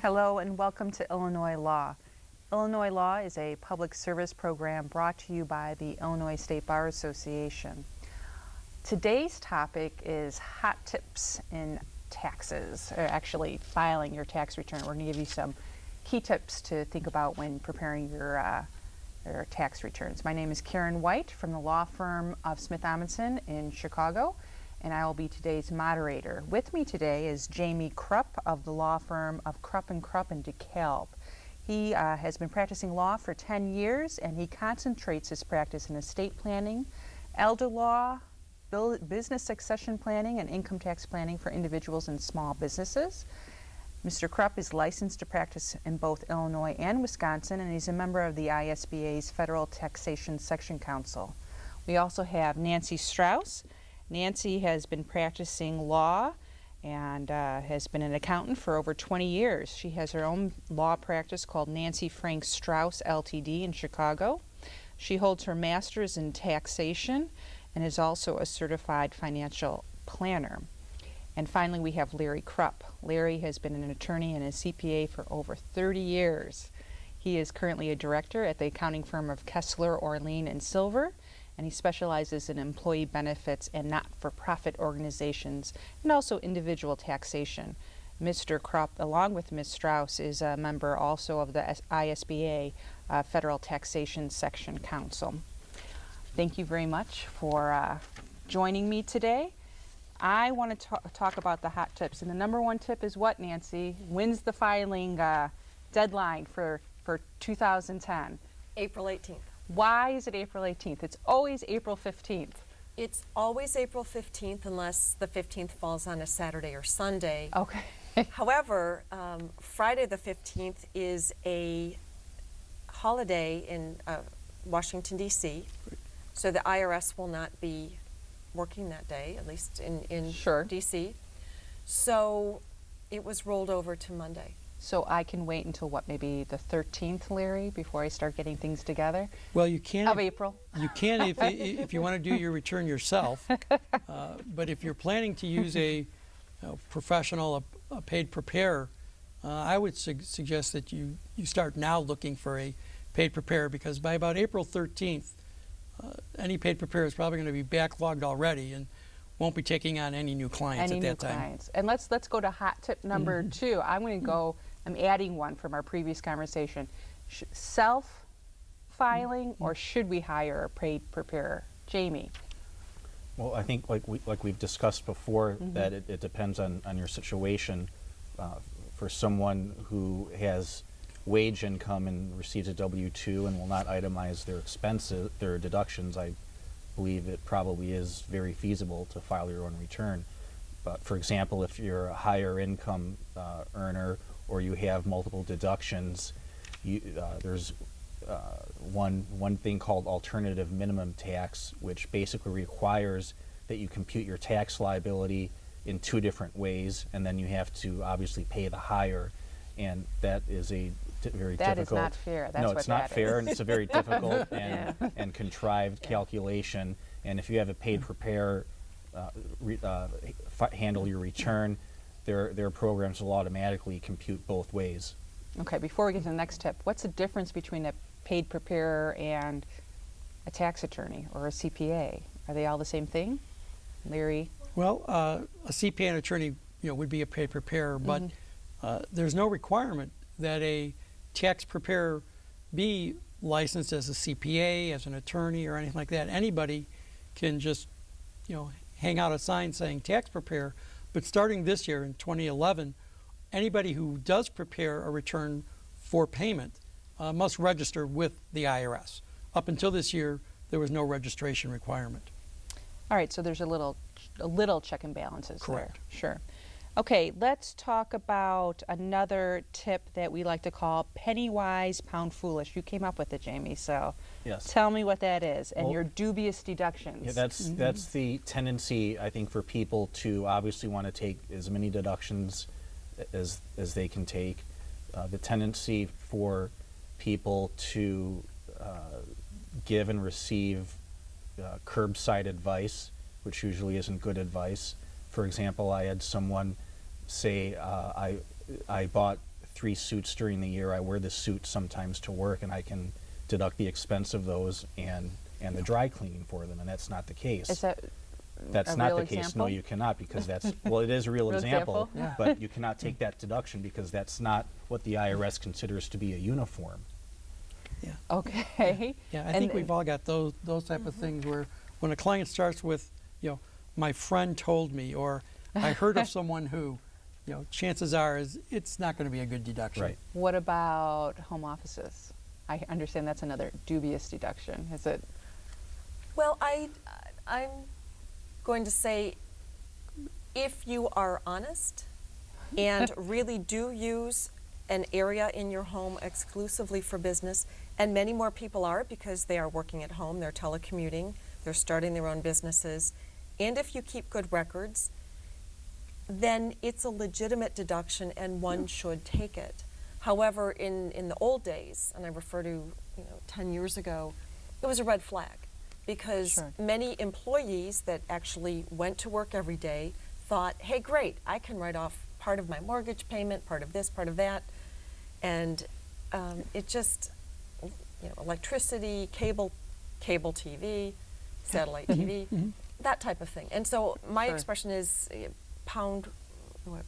Hello and welcome to Illinois Law. Illinois Law is a public service program brought to you by the Illinois State Bar Association. Today's topic is hot tips in taxes, or actually filing your tax return. We're going to give you some key tips to think about when preparing your tax returns. My name is Karen White from the law firm of Smith Amundsen in Chicago, and I will be today's moderator. With me today is Jamie Krupp of the law firm of Krupp and DeKalb. He has been practicing law for 10 years, and he concentrates his practice in estate planning, elder law, business succession planning, and income tax planning for individuals and small businesses. Mr. Krupp is licensed to practice in both Illinois and Wisconsin, and he's a member of the ISBA's Federal Taxation Section Council. We also have Nancy Strauss. Nancy has been practicing law and has been an accountant for over 20 years. She has her own law practice called Nancy Frank Strauss LTD in Chicago. She holds her master's in taxation and is also a certified financial planner. And finally, we have Larry Krupp. Larry has been an attorney and a CPA for over 30 years. He is currently a director at the accounting firm of Kessler, Orlean, and Silver, and he specializes in employee benefits and not-for-profit organizations and also individual taxation. Mr. Krupp, along with Ms. Strauss, is a member also of the ISBA Federal Taxation Section Council. Thank you very much for joining me today. I want to talk about the hot tips, and the number one tip is what, Nancy? When's the filing deadline for 2010? April 18th. Why is it April 18th? It's always April 15th. It's always April 15th unless the 15th falls on a Saturday or Sunday. Okay. However, Friday the 15th is a holiday in Washington, D.C., so the IRS will not be working that day, at least in Sure. D.C. So it was rolled over to Monday. So I can wait until what, maybe the 13th, Larry, before I start getting things together? Well, you can. Of April? You can if you want to do your return yourself. But if you're planning to use a professional, a paid preparer, I would suggest that you start now looking for a paid preparer, because by about April 13th, any paid preparer is probably going to be backlogged already and won't be taking on any new clients at that time. Clients. And let's go to hot tip number 2. I'm going to go. I'm adding one from our previous conversation. Self-filing, or should we hire a paid preparer? Jamie. Well, I think like we've discussed before, that it depends on your situation. For someone who has wage income and receives a W-2 and will not itemize their expenses, their deductions, I believe it probably is very feasible to file your own return. But for example, if you're a higher income earner, or you have multiple deductions, there's one thing called alternative minimum tax, which basically requires that you compute your tax liability in 2 different ways, and then you have to obviously pay the higher, and that is a very difficult. That is not fair. That's no, what it's not fair, and it's a very difficult and contrived calculation. And if you have a paid preparer handle your return, their programs will automatically compute both ways. Okay, before we get to the next tip, what's the difference between a paid preparer and a tax attorney or a CPA? Are they all the same thing? Larry? Well, a CPA and attorney, would be a paid preparer, but there's no requirement that a tax preparer be licensed as a CPA, as an attorney, or anything like that. Anybody can just, hang out a sign saying tax preparer. But starting this year in 2011, anybody who does prepare a return for payment must register with the IRS. Up until this year, there was no registration requirement. All right, so there's a little check and balances. Correct. There. Sure. Okay, let's talk about another tip that we like to call penny wise, pound foolish. You came up with it, Jamie, so Yes. tell me what that is, and Well, your dubious deductions. Yeah, that's the tendency, I think, for people to obviously want to take as many deductions as they can take. The tendency for people to give and receive curbside advice, which usually isn't good advice. For example, I had someone say, I bought 3 suits during the year. I wear this suit sometimes to work, and I can deduct the expense of those and the dry cleaning for them, and that's not the case. Is that That's a not real the case. example? No, you cannot, because that's, well, it is a real Real example, example? but you cannot take that deduction because that's not what the IRS considers to be a uniform. Yeah. Okay. Yeah, I And think then- we've all got those type of things where when a client starts with, my friend told me, or I heard of someone who, chances are it's not going to be a good deduction. Right. What about home offices? I understand that's another dubious deduction. Is it? Well, I'm going to say, if you are honest and really do use an area in your home exclusively for business, and many more people are because they are working at home, they're telecommuting, they're starting their own businesses, and if you keep good records, then it's a legitimate deduction and one should take it. However, in the old days, and I refer to 10 years ago, it was a red flag because Sure. many employees that actually went to work every day thought, hey, great, I can write off part of my mortgage payment, part of this, part of that, and it just, electricity, cable TV, satellite TV, that type of thing. And so my Sure. expression is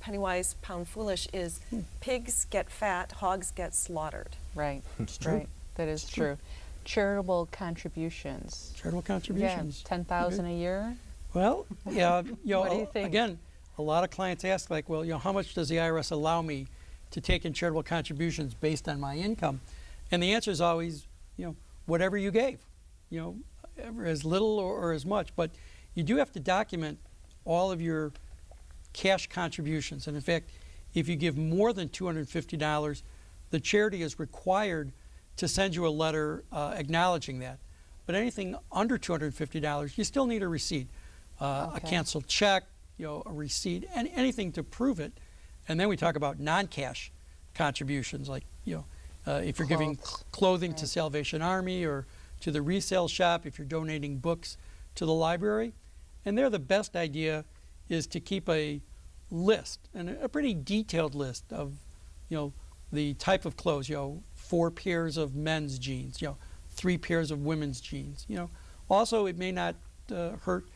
penny wise, pound foolish is pigs get fat, hogs get slaughtered. Right. It's true. Right. That is It's true. true. Charitable contributions. Charitable Yeah, contributions. 10,000 a year. Well, yeah, What do you think? again, a lot of clients ask, like, well, how much does the IRS allow me to take in charitable contributions based on my income? And the answer is always, whatever you gave, ever as little or as much. But you do have to document all of your cash contributions. And in fact, if you give more than $250, the charity is required to send you a letter acknowledging that. But anything under $250, you still need a receipt, a Okay. canceled check, a receipt, and anything to prove it. And then we talk about non-cash contributions, like if you're giving Clothes. clothing to Right. Salvation Army or to the resale shop, if you're donating books to the library. And there, the best idea is to keep a list, and a pretty detailed list of, the type of clothes, 4 pairs of men's jeans, 3 pairs of women's jeans, Also, it may not hurt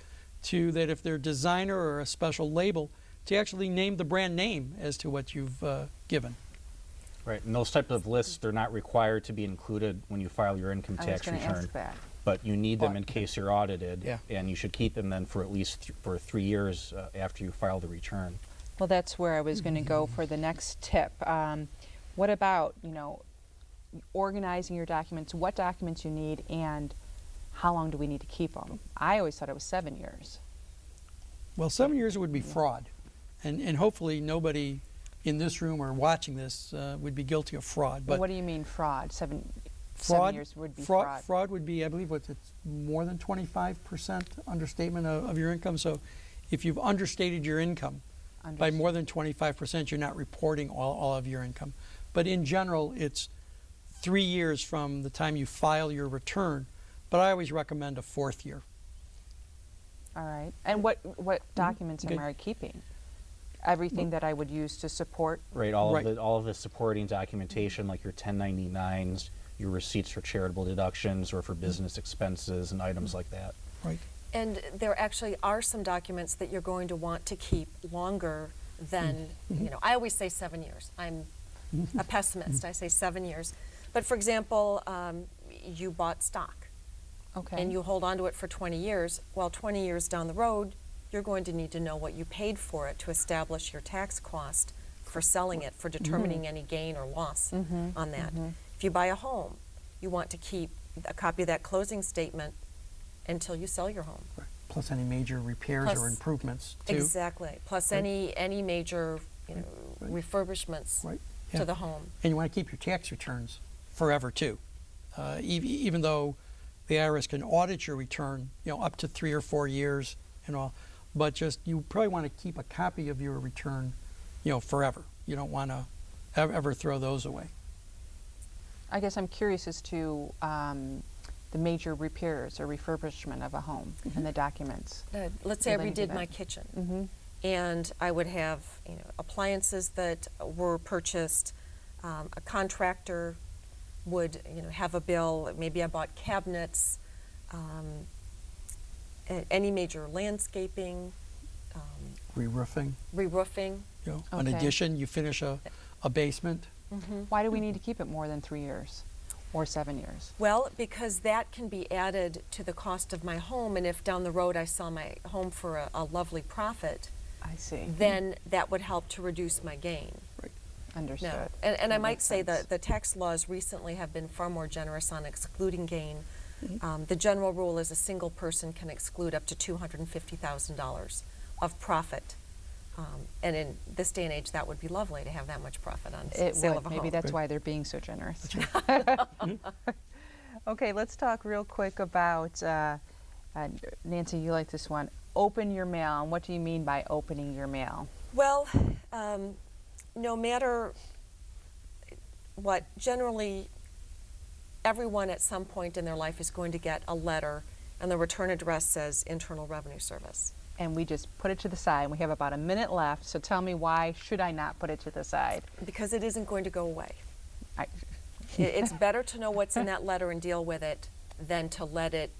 to that if they're designer or a special label, to actually name the brand name as to what you've given. Right, and those types of lists, they're not required to be included when you file your income I was tax going to return. ask that. But you need them in case you're audited, Yeah. and you should keep them then for at least for 3 years after you file the return. Well, that's where I was going to go for the next tip. What about, organizing your documents, what documents you need, and how long do we need to keep them? I always thought it was 7 years. Well, 7 years would be fraud. And hopefully nobody in this room or watching this would be guilty of fraud. But But what do you mean fraud? 7 fraud, years would be fraud, fraud. fraud would be, I believe, it's more than 25% understatement of your income. So if you've understated your income by more than 25%, you're not reporting all of your income. But in general, it's 3 years from the time you file your return. But I always recommend a 4th year. All right. And what documents Okay. am I keeping? Everything that I would use to support. Right, all Right. of the supporting documentation, like your 1099s, your receipts for charitable deductions or for business expenses and items like that. Right. And there actually are some documents that you're going to want to keep longer than, I always say 7 years. I'm a pessimist. I say 7 years. But for example, you bought stock Okay. and you hold on to it for 20 years. Well, 20 years down the road, you're going to need to know what you paid for it to establish your tax cost for selling it, for determining any gain or loss on that. If you buy a home, you want to keep a copy of that closing statement until you sell your home. Right. Plus any major repairs Plus- or improvements, too. Exactly. Plus Right. any major Right. refurbishments Right. to Yeah. the home. And you want to keep your tax returns forever, too. Even though the IRS can audit your return, up to 3 or 4 years and all, but just you probably want to keep a copy of your return, forever. You don't want to ever throw those away. I guess I'm curious as to the major repairs or refurbishment of a home and the documents. Let's say I Relating to redid that. my kitchen. Mm-hmm. And I would have appliances that were purchased, A contractor would, have a bill. Maybe I bought cabinets, any major landscaping, Re-roofing, re-roofing. an Okay. addition, you finish a basement. Why do we need to keep it more than 3 years or 7 years? Well, because that can be added to the cost of my home, and if down the road I sell my home for a lovely profit, I see. then that would help to reduce my gain. Understood. No. And I That might makes say sense. that the tax laws recently have been far more generous on excluding gain. The general rule is a single person can exclude up to $250,000 of profit. And in this day and age, that would be lovely to have that much profit on It sale would. of a Maybe home. that's why they're being so generous. Okay, let's talk real quick about, Nancy, you like this one. Open your mail. And what do you mean by opening your mail? Well, no matter what, generally everyone at some point in their life is going to get a letter and the return address says Internal Revenue Service. And we just put it to the side. We have about a minute left, so tell me, why should I not put it to the side? Because it isn't going to go away. I, It's better to know what's in that letter and deal with it than to let it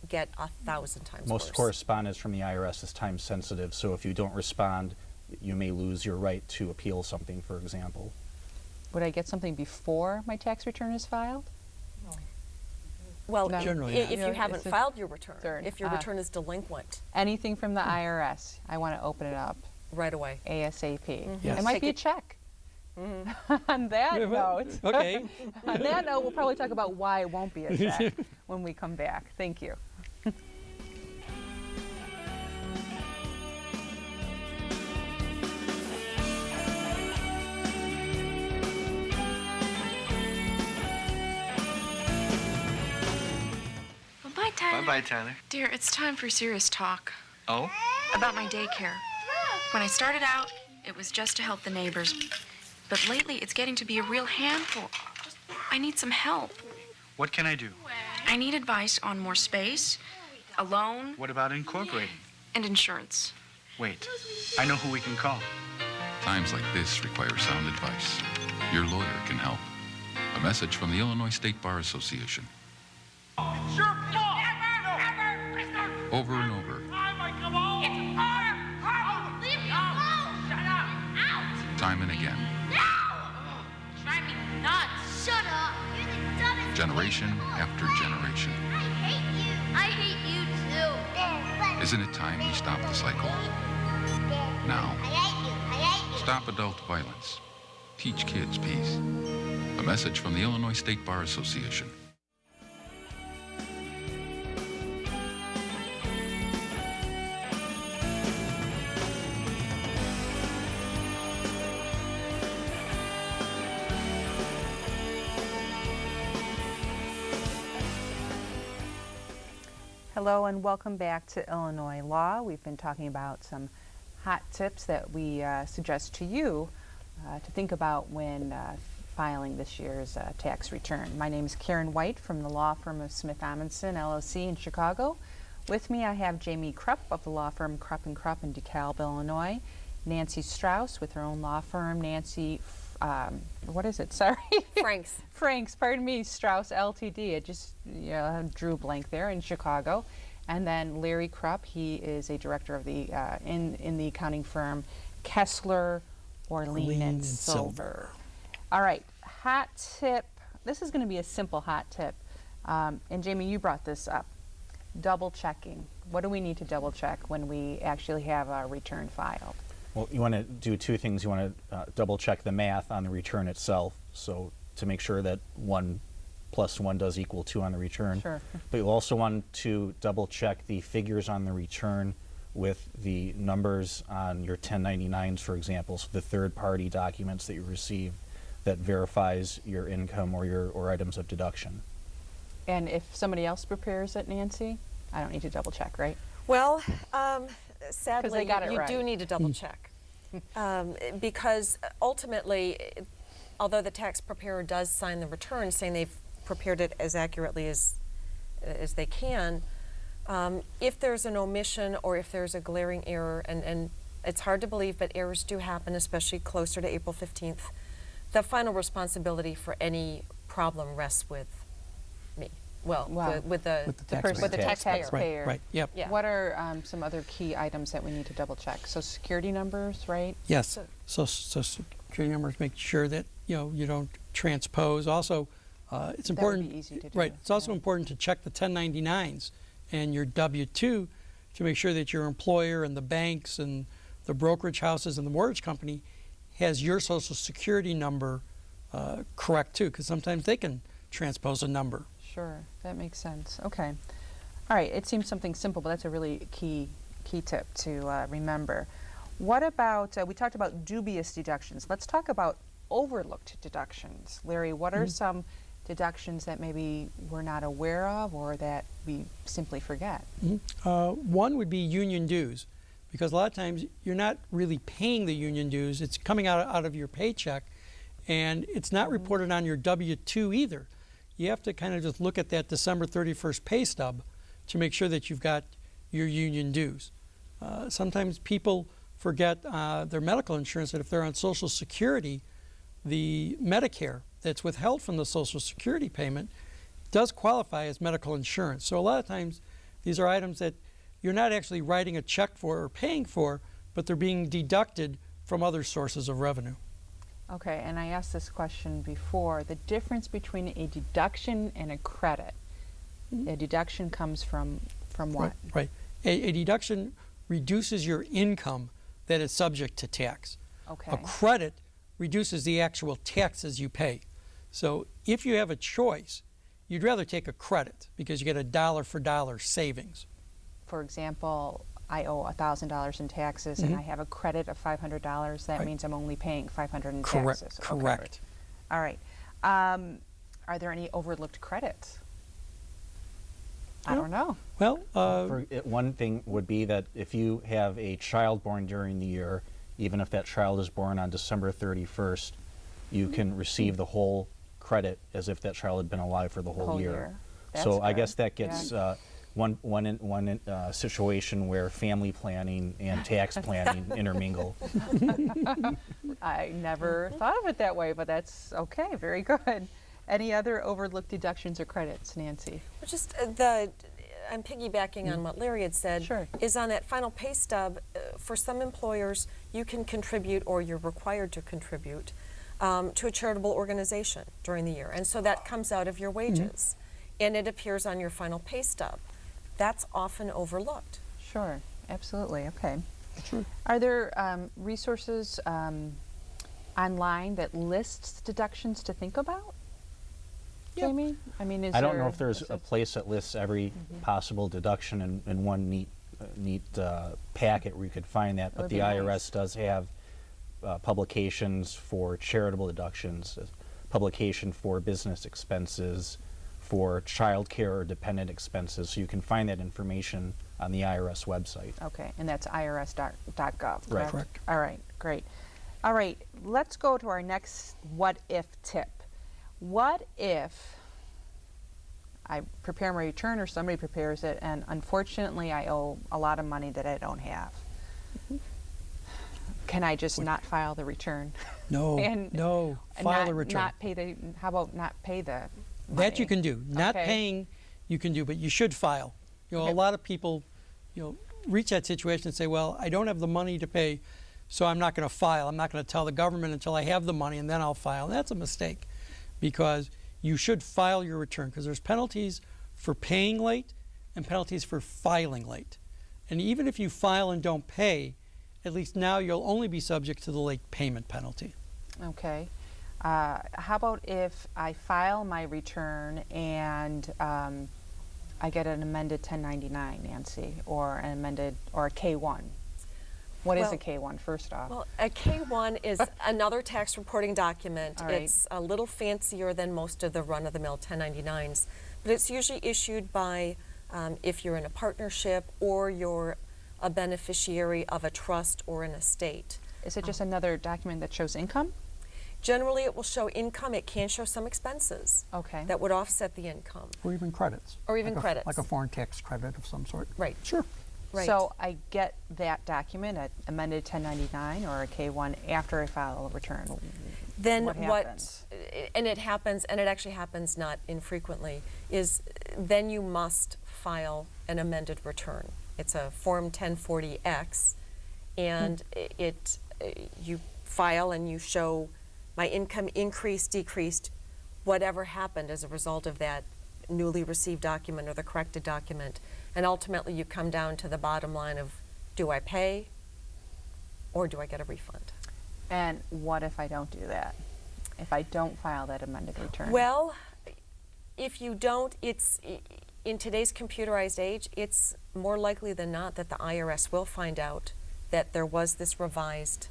get 1,000 times Most worse. correspondence from the IRS is time sensitive, so if you don't respond, you may lose your right to appeal something, for example. would I get something before my tax return is filed? Well, No. Generally, if yeah. you haven't It's a filed your return, third. if your return is delinquent, Anything from the IRS, I want to open it up right away. ASAP. Yes. It might Take be a it- check. On that note, Okay. on that note, we'll probably talk about why it won't be a check when we come back. Thank you. Well, bye, Tyler. Bye-bye, Tyler. Dear, it's time for serious talk Oh? about my daycare. When I started out, it was just to help the neighbors. But lately, it's getting to be a real handful. I need some help. What can I do? I need advice on more space, a loan, What about incorporating? and insurance. Wait, I know who we can call. Times like this require sound advice. Your lawyer can help. A message from the Illinois State Bar Association. It's your fault! Never! Mister! Over and over, Come on! It's our Leave me alone! Shut up! Out! time and again, No! Drive me nuts! Shut up! You're the dumbest generation after generation. I hate you! I hate you too! Isn't it time we stop the cycle? Now. I hate you! I hate you! Stop adult violence. Teach kids peace. A message from the Illinois State Bar Association. Hello and welcome back to Illinois Law. We've been talking about some hot tips that we suggest to you to think about when filing this year's tax return. My name is Karen White from the law firm of Smith Amundsen LLC in Chicago. With me I have Jamie Krupp of the law firm Krupp & Krupp in DeKalb, Illinois. Nancy Strauss with her own law firm, Nancy, what is it? Sorry. Franks. Franks, pardon me, Strauss Ltd. It just drew a blank there in Chicago. And then Larry Krupp, he is a director of the in the accounting firm Kessler, Orlean and Silver. All right, hot tip. This is going to be a simple hot tip. And Jamie, you brought this up. Double checking. What do we need to double check when we actually have a return filed? Well, you want to do two things. You want to double check the math on the return itself, so to make sure that 1 + 1 does equal 2 on the return. Sure. But you also want to double check the figures on the return with the numbers on your 1099s, for example, so the third-party documents that you receive that verifies your income or items of deduction. And if somebody else prepares it, Nancy, I don't need to double check, right? Well, sadly, got it you right. do need to double check. Because ultimately, although the tax preparer does sign the return saying they've prepared it as accurately as they can, if there's an omission or if there's a glaring error, and it's hard to believe, but errors do happen, especially closer to April 15th, The final responsibility for any problem rests with me. Well, Wow. with the With the The person, with the taxpayer. taxpayer. Right, yep. Yeah. What are some other key items that we need to double check? So security numbers, right? Yes, so security numbers, make sure that, you don't transpose. Also, it's That would important. be easy to do. Right, it's also yeah. important to check the 1099s and your W-2 to make sure that your employer and the banks and the brokerage houses and the mortgage company has your social security number correct too, because sometimes they can transpose a number. Sure, that makes sense. Okay. All right, it seems something simple, but that's a really key tip to remember. What about, we talked about dubious deductions. Let's talk about overlooked deductions. Larry, what are some deductions that maybe we're not aware of or that we simply forget? One would be union dues, because a lot of times you're not really paying the union dues. It's coming out of your paycheck, and it's not reported on your W-2 either. You have to kind of just look at that December 31st pay stub to make sure that you've got your union dues. Sometimes people forget their medical insurance, that if they're on Social Security, the Medicare that's withheld from the Social Security payment does qualify as medical insurance. So a lot of times these are items that you're not actually writing a check for or paying for, but they're being deducted from other sources of revenue. Okay, and I asked this question before. The difference between a deduction and a credit. A deduction comes from what? Right. A deduction reduces your income that is subject to tax. Okay. A credit reduces the actual taxes you pay. So if you have a choice, you'd rather take a credit because you get a dollar for dollar savings. For example, I owe $1,000 in taxes and I have a credit of $500. That Right. means I'm only paying $500 in Correct. taxes. Correct. Okay. All right. Are there any overlooked credits? I don't know. Well, One thing would be that if you have a child born during the year, even if that child is born on December 31st, you can receive the whole credit as if that child had been alive for the whole year. That's So I good. guess that gets one situation where family planning and tax planning intermingle. I never thought of it that way, but that's okay. Very good. Any other overlooked deductions or credits, Nancy? Well, just I'm piggybacking on what Larry had said. Sure. Is on that final pay stub, for some employers, you can contribute or you're required to contribute to a charitable organization during the year. And so that comes out of your wages. And it appears on your final pay stub. That's often overlooked. Sure, absolutely. Okay. Sure. Are there resources online that lists deductions to think about? Jamie? I mean, is I don't there- know if there's a place that lists every possible deduction in one neat packet where you could find that, but would the be IRS nice. does have publications for charitable deductions, publication for business expenses, for child care or dependent expenses, so you can find that information on the IRS website. Okay, and that's irs.gov, Right. correct? Correct. All right, great. All right, let's go to our next what if tip. What if I prepare my return or somebody prepares it and unfortunately I owe a lot of money that I don't have? Can I just not file the return? no, And no, file a return. Not pay the, how about not pay the money? That you can do. Not Okay. paying, you can do, but you should file. Okay. A lot of people, reach that situation and say, well, I don't have the money to pay, so I'm not going to file. I'm not going to tell the government until I have the money, and then I'll file. And that's a mistake, because you should file your return, because there's penalties for paying late and penalties for filing late. And even if you file and don't pay, at least now you'll only be subject to the late payment penalty. Okay. How about if I file my return and I get an amended 1099, Nancy, or an amended, or a K1? What is Well- a K1, first off? Well, a K-1 is another tax reporting document. All right. It's a little fancier than most of the run-of-the-mill 1099s, but it's usually issued by, if you're in a partnership or you're a beneficiary of a trust or an estate. Is it just another document that shows income? Generally, it will show income. It can show some expenses Okay. that would offset the income. Or even credits. Or even Like credits. Like a foreign tax credit of some sort. Right. Sure. Right. So I get that document, an amended 1099 or a K1, after I file a return. Then What happens? and it happens, and it actually happens not infrequently, is then you must file an amended return. It's a Form 1040X, and you file and you show my income increased, decreased, whatever happened as a result of that newly received document or the corrected document. And ultimately you come down to the bottom line of, do I pay or do I get a refund? And what if I don't do that? If I don't file that amended return? Well, if you don't, in today's computerized age, it's more likely than not that the IRS will find out that there was this revised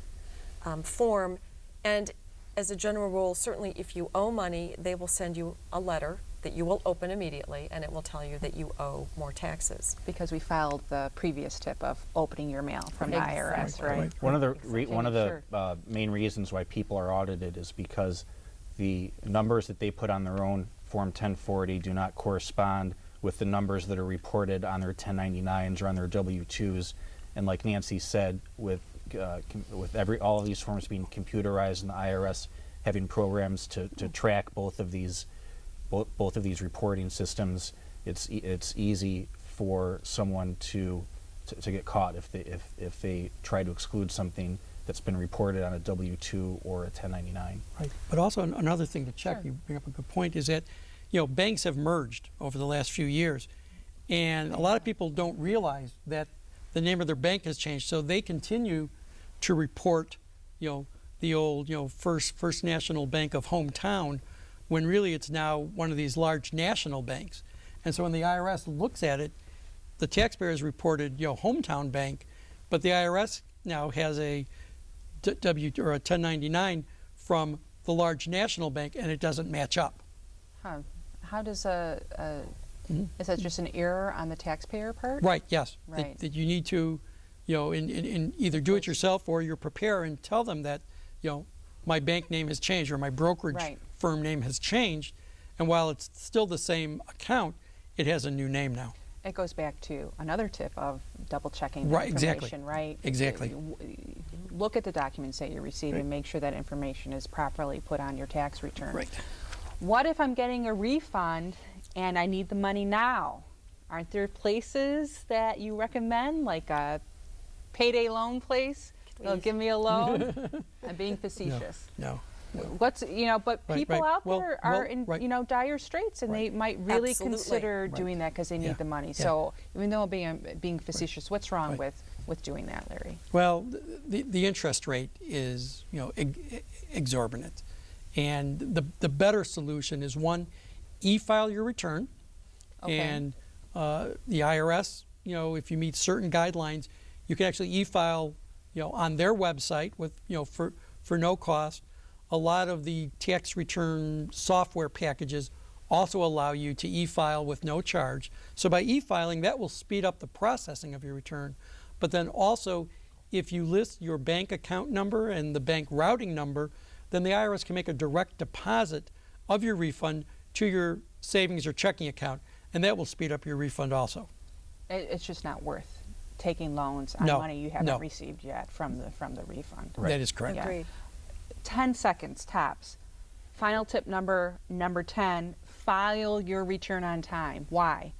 form. And as a general rule, certainly if you owe money, they will send you a letter that you will open immediately, and it will tell you that you owe more taxes. Because we filed the previous tip of opening your mail from the IRS, Exactly. right? One of the Sure. main reasons why people are audited is because the numbers that they put on their own Form 1040 do not correspond with the numbers that are reported on their 1099s or on their W-2s. And like Nancy said, with all of these forms being computerized and the IRS having programs to track both of these reporting systems, it's easy for someone to get caught if they try to exclude something that's been reported on a W-2 or a 1099. Right. But also another thing to check, you bring up a good point, is that banks have merged over the last few years, and a lot of people don't realize that the name of their bank has changed, so they continue to report the old First National Bank of hometown, when really it's now one of these large national banks. And so when the IRS looks at it, the taxpayers reported hometown bank, but the IRS now has a W or a 1099 from the large national bank, and it doesn't match up. Huh. How does is that just an error on the taxpayer part? Right, yes. Right. That you need to, in either do it yourself or you prepare and tell them that, my bank name has changed or my brokerage Right. firm name has changed. And while it's still the same account, it has a new name now. It goes back to another tip of double checking the Right, exactly. information, right? Exactly. Look at the documents that you receive and make sure that information is properly put on your tax return. Right. What if I'm getting a refund and I need the money now? Aren't there places that you recommend, like a payday loan place? They'll give me a loan? I'm being facetious. No. What's but Right, people right. out Well, there are well, in right. dire straits, and they might really Absolutely. consider Right. doing that because they need Yeah. the money. Yeah. So even though I'm being facetious, what's wrong Right. with doing that, Larry? Well, the interest rate is exorbitant, and the better solution is one, e-file your return, Okay. and the IRS, if you meet certain guidelines, you can actually e-file, on their website with for no cost. A lot of the tax return software packages also allow you to e-file with no charge. So by e-filing, that will speed up the processing of your return. But then also, if you list your bank account number and the bank routing number, then the IRS can make a direct deposit of your refund to your savings or checking account, and that will speed up your refund also. It's just not worth taking loans on No, money you haven't no. received yet from the refund. That is correct. Yeah. Agreed. 10 seconds tops. Final tip number 10, file your return on time. Why?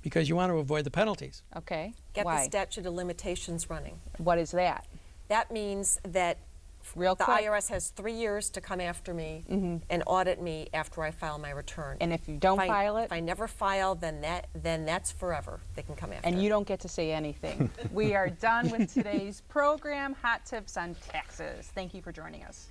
Because you want to avoid the penalties. Okay. Get Why? the statute of limitations running. What is that? That means that Real the quick. IRS has 3 years to come after me and audit me after I file my return. And if you don't If I- file it, If I never file, then that's forever. They can come after. and you don't get to say anything. We are done with today's program, Hot Tips on Taxes. Thank you for joining us.